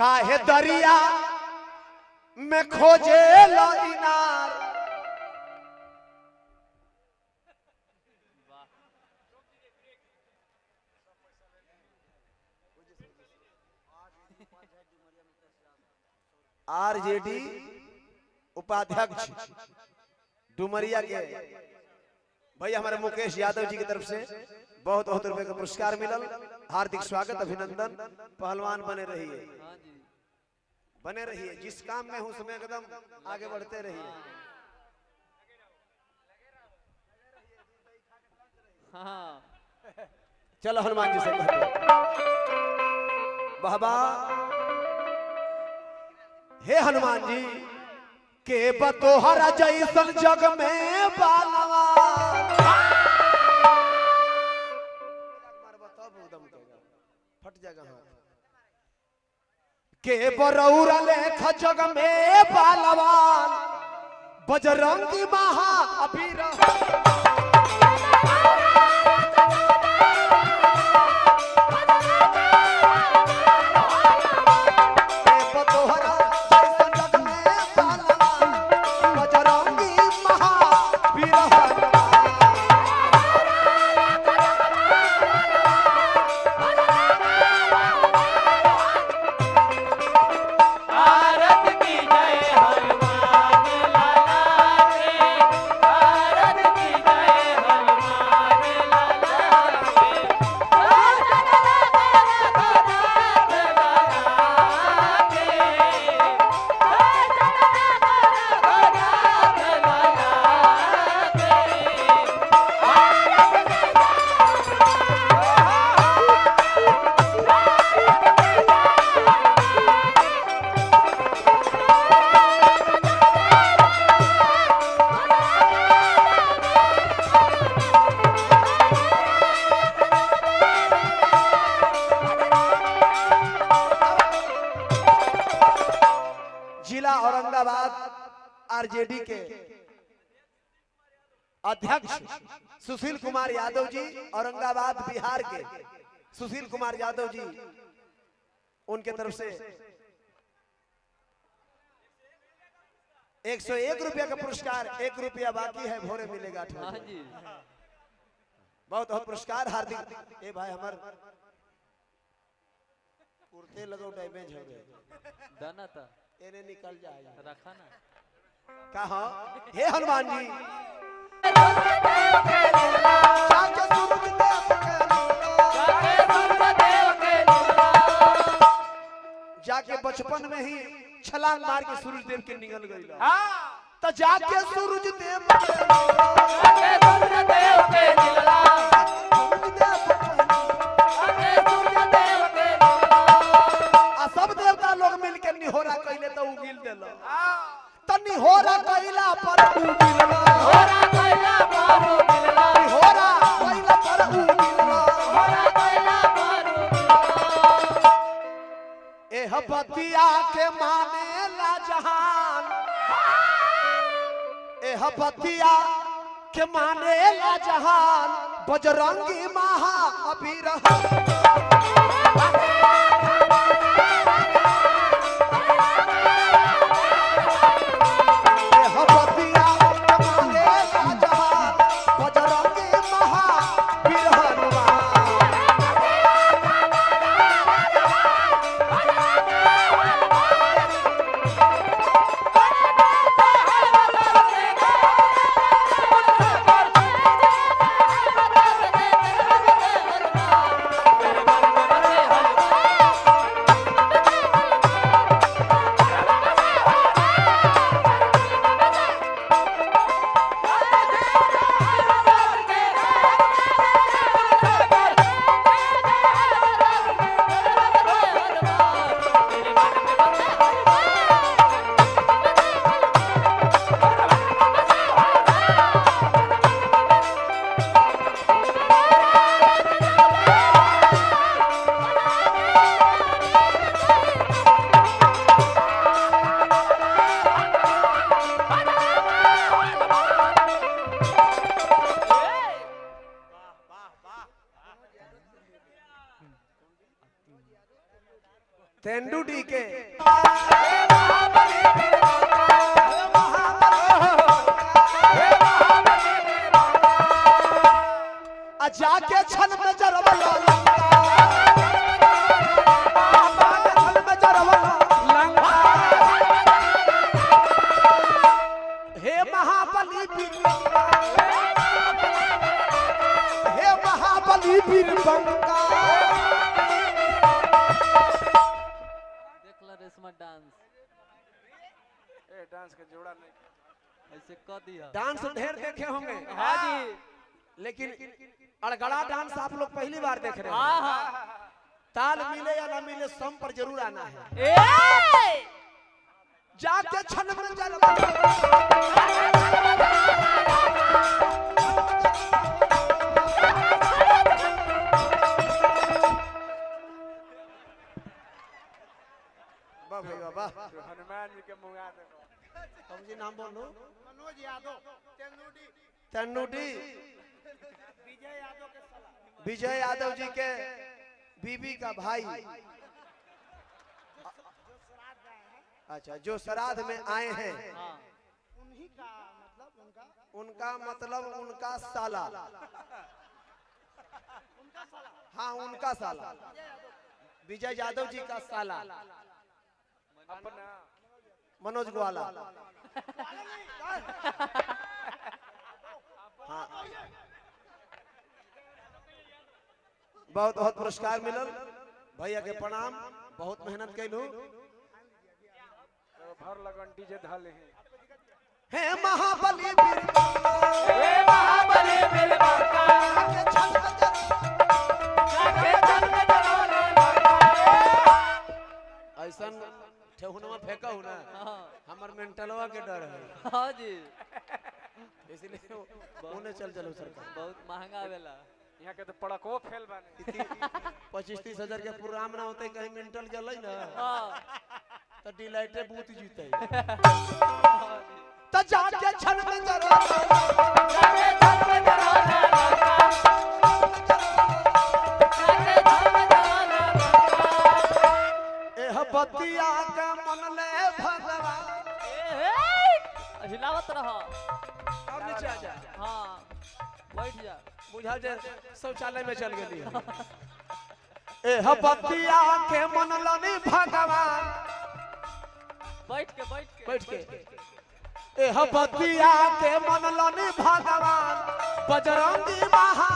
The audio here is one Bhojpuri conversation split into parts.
काहे दरिया में खोजे लो इनार। आरजेडी उपाध्यक्ष डुमरिया के भैया हमारे मुकेश यादव जी की तरफ से बहुत बहुत रुपए का पुरस्कार मिलल। हार्दिक स्वागत अभिनंदन। पहलवान बने रहिए, बने रहिए, जिस काम में हूं उसमें एकदम आगे बढ़ते रहिए। चलो हनुमान जी से कहते बाबा हे हनुमान जी के बतोहरा जैसन जग में बालवा फट जाएगा हाथ के बरौरा लेख जग में बालवान बजरंगी महा अबीर जिला औरंगाबाद आरजेडी के अध्यक्ष सुशील कुमार यादव जी, औरंगाबाद बिहार के सुशील कुमार यादव जी, उनके तरफ से 101 रुपया का पुरस्कार। 1 रुपया बाकी है, भोरे मिलेगा। बहुत बहुत पुरस्कार हार्दिक। ए भाई हमार कुर्ते लगो डैमेज हो गए दाना था एने निकल जाए रखा ना कहा हे हनुमान जी जाके बचपन में ही छलांग मार के सूरज देव के निकल गई तो जाके सूरज देव सब देवता लोग मिलके निहोरा कइले तो उगिल देलो तो निहोरा कइला पर उगिलला निहोरा कइला पर उगिलला निहोरा कइला पर उगिलला निहोरा कइला पर उगिलला एह बतिया के माने ला जहान एह बतिया के माने ला जहान बजरंगी महा अबीर टूटी के जाके छन में जरवला छन में जरवला हे महाबली वीर बंका देखला रेशमा डांस डांस का जोड़ा नहीं ऐसे कर दिया। डांस ढेर देखे होंगे हाँ जी, लेकिन अड़गड़ा डांस आप लोग पहली बार देख रहे हैं। हाँ ताल मिले या ना मिले सम पर जरूर आना है। जाके छन में जरवला वाह भाई वाह हनुमान जी के मुंगा देखो तुम जी नाम बोलो मनोज यादव तन्नूडी विजय यादव के साला विजय यादव जी के बीबी का भाई अच्छा जो श्राद्ध में आए हैं उन्हीं का मतलब उनका मतलब उनका साला हाँ उनका साला विजय यादव जी का साला अपना मनोज ग्वाला हाँ बहुत बहुत पुरस्कार मिलल भैया के प्रणाम बहुत मेहनत कैलू तो भर लगन डीजे धाले हैं हे महाबली ऐसा ठेहुनवा फेंका हूं ना हमर मेंटलवा के डर है। हाँ जी, इसलिए उन्हें चल चलो सरकार बहुत महंगा वेला। यहाँ के तो पड़को फेल बने 25-30 हजार के प्रोग्राम ना होते कहीं मेंटल गए ना हाँ तो डिलाइटे बूथ जीते तो जाके छन में जरवला एह बतिया के मन ले भगवान हिलावत रहा। अब नीचे आ जा हाँ बैठ जा। बुझा जे शौचालय में चल गेली एह बतिया के मन लनी भगवान बैठ के बैठ के एह बतिया के मन लनी भगवान बजरंगी महा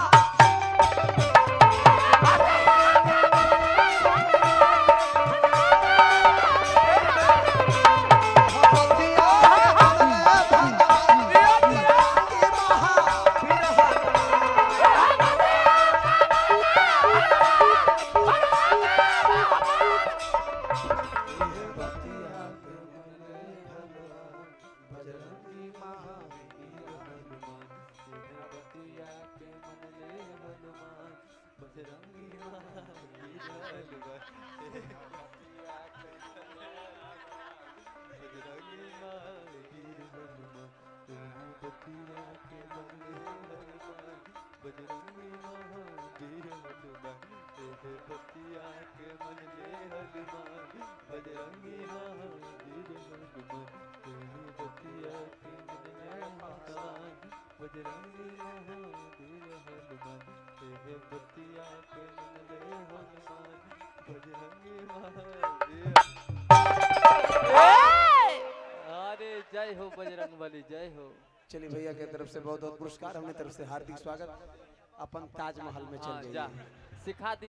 अरे जय हो बजरंगबली, जय हो। चलिए भैया के तरफ से बहुत बहुत पुरस्कार, हमने तरफ से हार्दिक स्वागत। अपन ताजमहल में चल जा जाइए। सिखा दी।